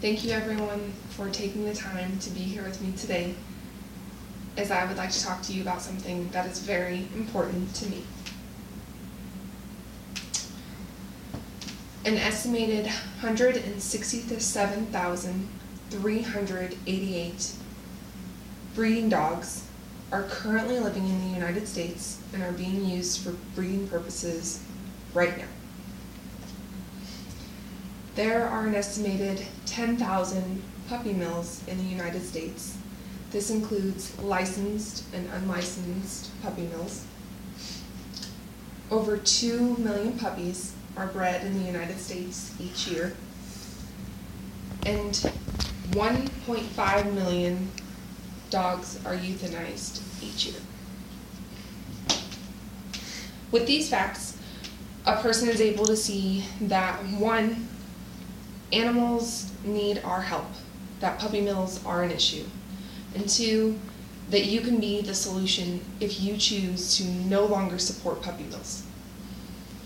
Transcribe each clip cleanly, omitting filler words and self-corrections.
Thank you everyone for taking the time to be here with me today, as I would like to talk to you about something that is very important to me. An estimated 167,388 breeding dogs are currently living in the United States and are being used for breeding purposes right now. There are an estimated 10,000 puppy mills in the United States. This includes licensed and unlicensed puppy mills. Over 2 million puppies are bred in the United States each year, and 1.5 million dogs are euthanized each year. With these facts, a person is able to see that 1, animals need our help, that puppy mills are an issue, and 2, that you can be the solution if you choose to no longer support puppy mills.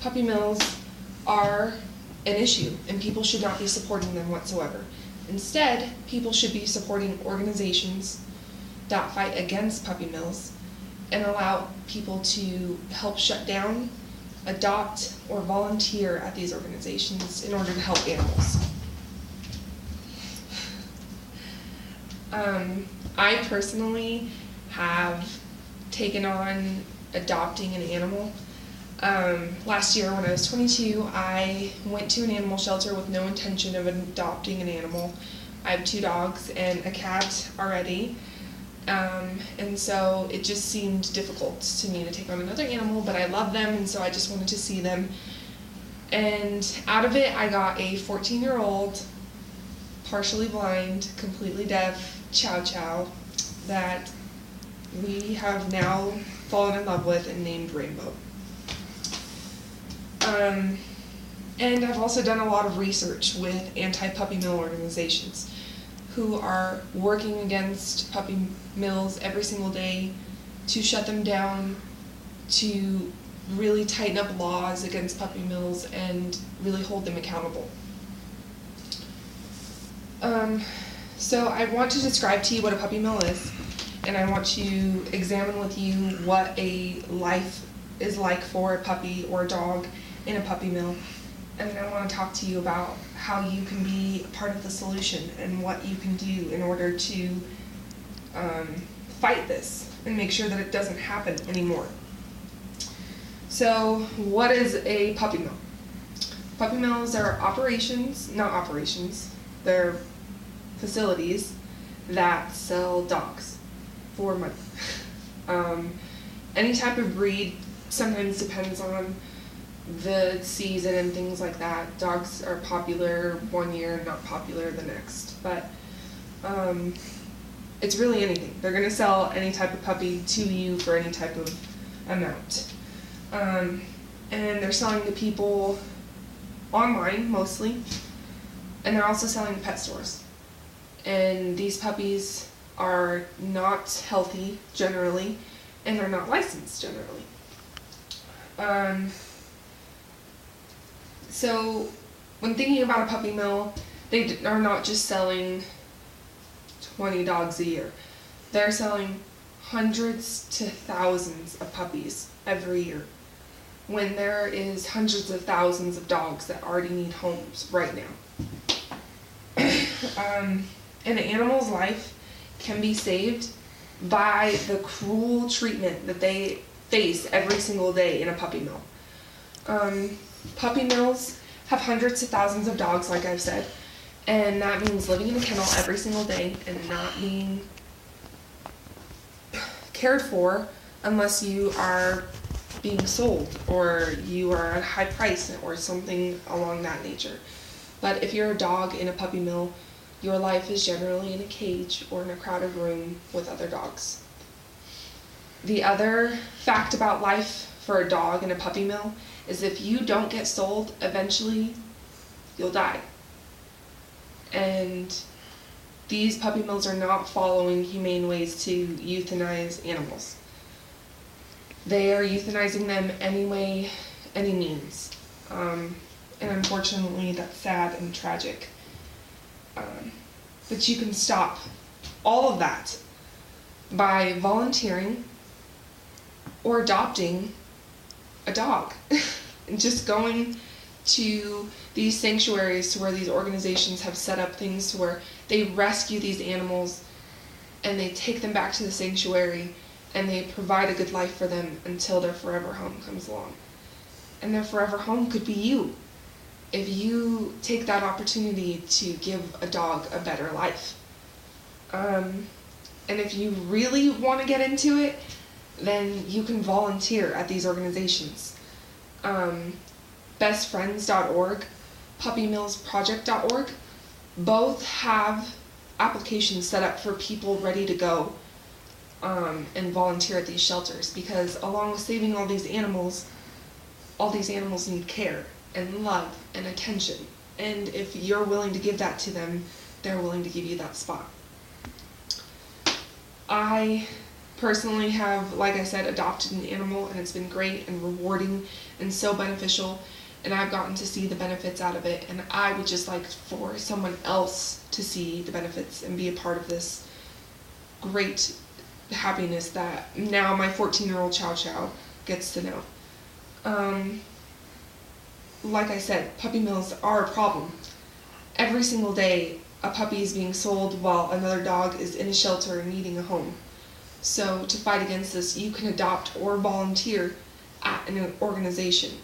Puppy mills are an issue, and people should not be supporting them whatsoever. Instead, people should be supporting organizations that fight against puppy mills and allow people to help shut down, adopt, or volunteer at these organizations in order to help animals. I personally have taken on adopting an animal. Last year when I was 22, I went to an animal shelter with no intention of adopting an animal. I have 2 dogs and a cat already, and so it just seemed difficult to me to take on another animal, but I love them, and so I just wanted to see them. And out of it, I got a 14-year-old, partially blind, completely deaf Chow Chow that we have now fallen in love with and named Rainbow. And I've also done a lot of research with anti-puppy mill organizations who are working against puppy mills every single day to shut them down, to really tighten up laws against puppy mills and really hold them accountable. So I want to describe to you what a puppy mill is, and I want to examine with you what a life is like for a puppy or a dog in a puppy mill. And then I want to talk to you about how you can be a part of the solution and what you can do in order to fight this and make sure that it doesn't happen anymore. So what is a puppy mill? Puppy mills are they're facilities that sell dogs for money. Any type of breed sometimes depends on the season and things like that. Dogs are popular one year, not popular the next. But it's really anything. They're going to sell any type of puppy to you for any type of amount. And they're selling to people online mostly, and they're also selling to pet stores. And these puppies are not healthy generally, and they're not licensed generally. So when thinking about a puppy mill, they are not just selling 20 dogs a year. They're selling hundreds to thousands of puppies every year, when there is hundreds of thousands of dogs that already need homes right now. An animal's life can be saved by the cruel treatment that they face every single day in a puppy mill. Puppy mills have hundreds of thousands of dogs, like I've said, and that means living in a kennel every single day and not being cared for unless you are being sold or you are at a high price or something along that nature. But if you're a dog in a puppy mill, your life is generally in a cage or in a crowded room with other dogs. The other fact about life for a dog in a puppy mill is if you don't get sold, eventually you'll die. And these puppy mills are not following humane ways to euthanize animals. They are euthanizing them any way, any means. And unfortunately, that's sad and tragic. But you can stop all of that by volunteering or adopting a dog. And just going to these sanctuaries, to where these organizations have set up things to where they rescue these animals and they take them back to the sanctuary and they provide a good life for them until their forever home comes along. And their forever home could be you, if you take that opportunity to give a dog a better life. And if you really want to get into it, then you can volunteer at these organizations. Bestfriends.org, puppymillsproject.org, both have applications set up for people ready to go and volunteer at these shelters, because along with saving all these animals need care and love and attention. And if you're willing to give that to them, they're willing to give you that spot. I personally have, like I said, adopted an animal, and it's been great and rewarding and so beneficial, and I've gotten to see the benefits out of it, and I would just like for someone else to see the benefits and be a part of this great happiness that now my 14-year-old Chow Chow gets to know. Like I said, puppy mills are a problem. Every single day, a puppy is being sold while another dog is in a shelter needing a home. So to fight against this, you can adopt or volunteer at an organization.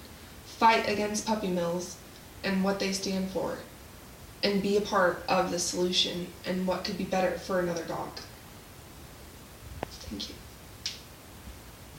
Fight against puppy mills and what they stand for, and be a part of the solution and what could be better for another dog. Thank you.